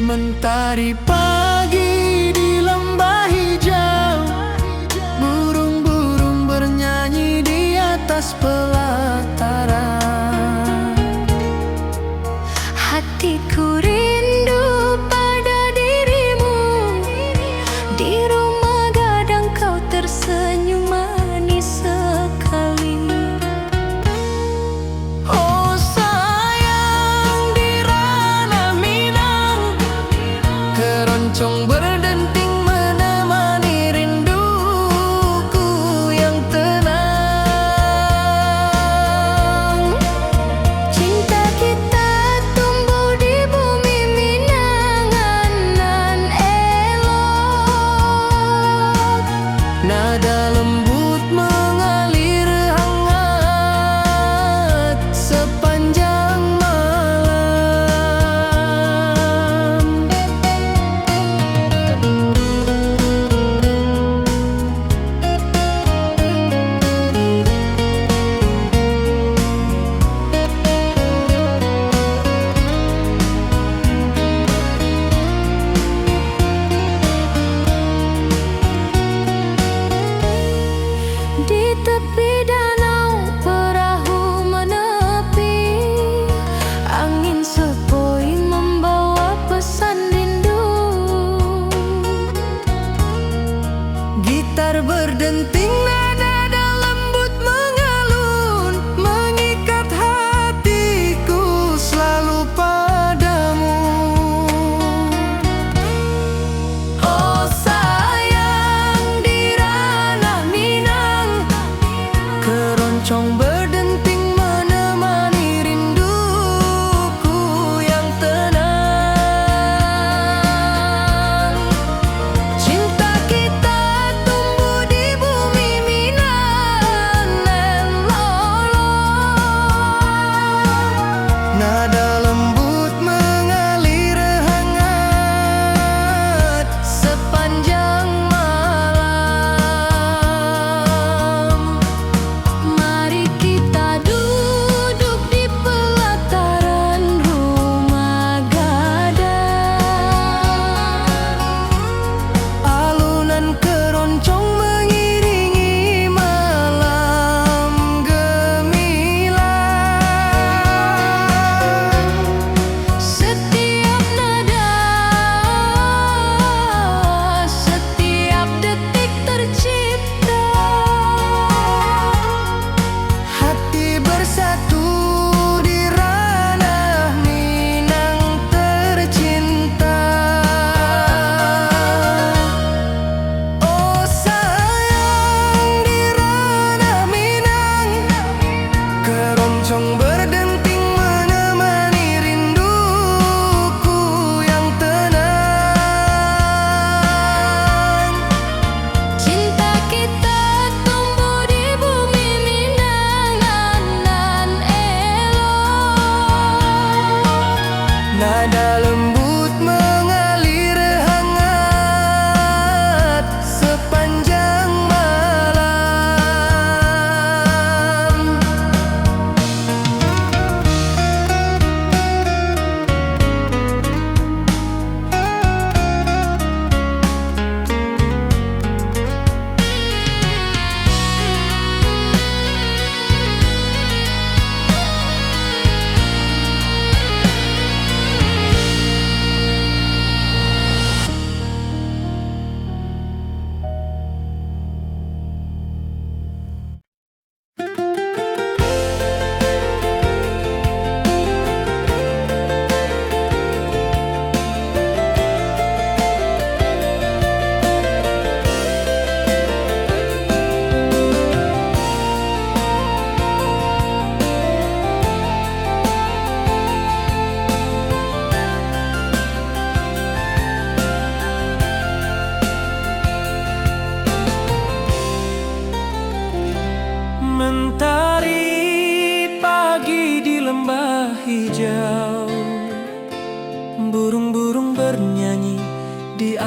Mentari pagi di lembah hijau, burung-burung bernyanyi di atas pelataran. Hatiku rindu pada dirimu, di rumah gadang kau tersenyum manis sekali. Oh sayang di ranah Minang, keroncong berdenting menemani rinduku yang tenang. Cinta kita tumbuh di bumi Minang nan elok, Nada lembut mengalir hangat sepanjang malam. di tepi danau perahu menepi, angin sepoi membawa pesan rindu. Gitar berdenting, nada lembut mengalun, mengikat hatiku selalu padamu. Oh sayang di ranah Minang, keroncong berdenting menemani rinduku yang tenang. Cinta kita tumbuh di bumi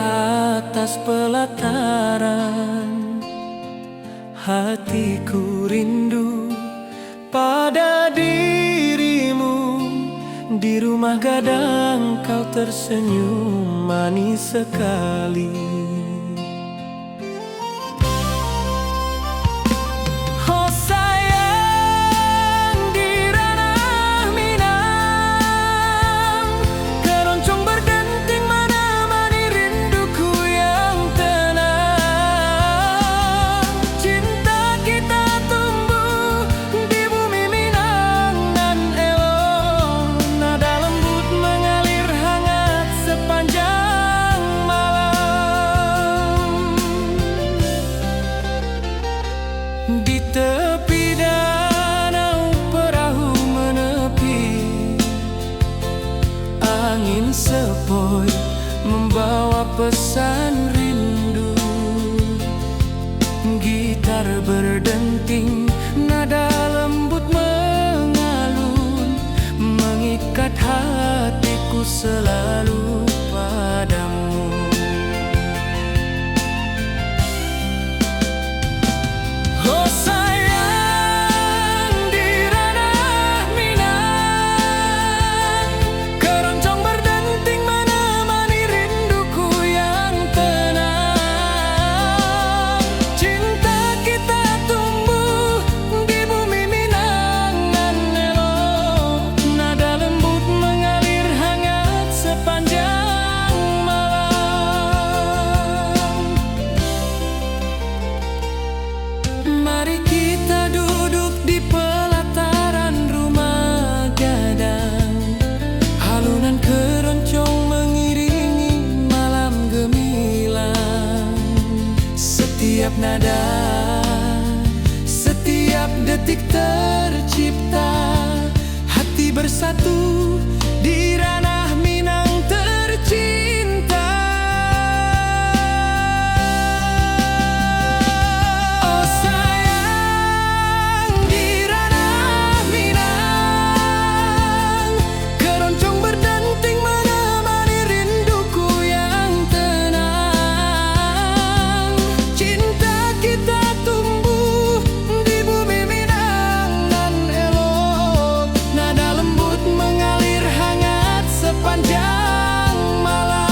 atas pelataran. Hatiku rindu pada dirimu. Di rumah gadang kau tersenyum manis sekali. Oh sayang, di ranah Minang keroncong berdenting menemani rinduku yang tenang. Cinta kita tumbuh di bumi Minang nan elok. Nada lembut mengalir hangat sepanjang malam. Di tepi danau perahu menepi, angin sepoi membawa pesan rindu. Gitar berdenting, nada lembut mengalun, mengikat hatiku selalu padamu. Oh sayang, di ranah Minang keroncong berdenting menemani rinduku yang tenang. Cinta kita tumbuh di bumi Minang nan elok. Nada lembut mengalir hangat sepanjang malam. Mari kita duduk di pelataran rumah gadang. Halunan keroncong mengiringi malam gemilang. Setiap nada, setiap detik tercipta. Hati bersatu di ranah Minang tercinta. Oh sayang, di ranah Minang keroncong berdenting menemani rinduku yang tenang. Cinta kita tumbuh di bumi Minang nan elok. Nada lembut mengalir hangat sepanjang malam.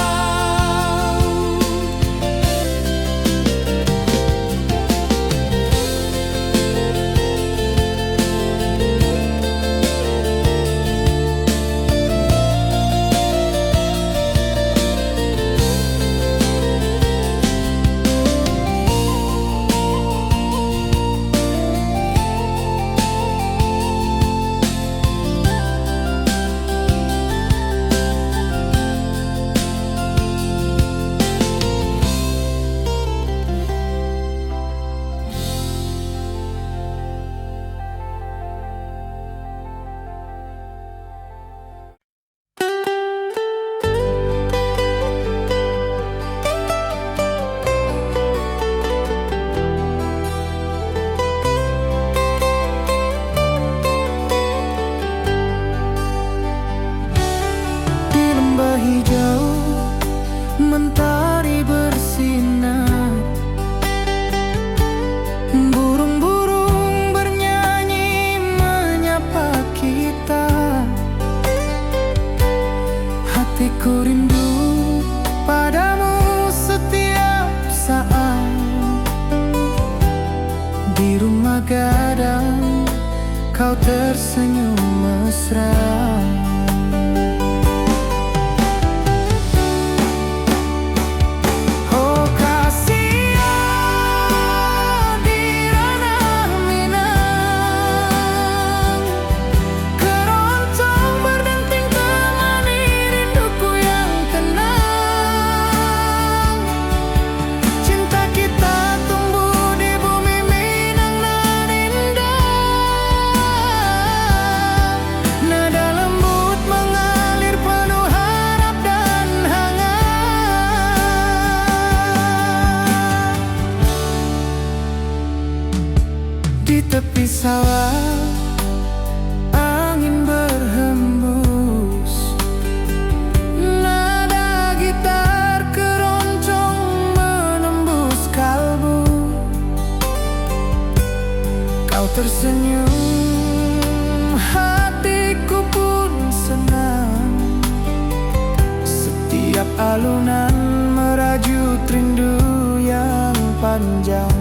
Di lembah hijau mentari bersinar. Burung-burung bernyanyi menyapa kita. Hatiku rindu padamu setiap saat. Di rumah gadang kau tersenyum mesra. Oh kasihan, di ranah Minang keroncong berdenting temani rinduku yang tenang. Cinta kita tumbuh di bumi Minang nan indah. Nada lembut mengalir penuh harap dan hangat. Di tepi sawah angin berhembus. Nada gitar keroncong tersenyum, hatiku pun senang. Setiap alunan merajut rindu yang panjang.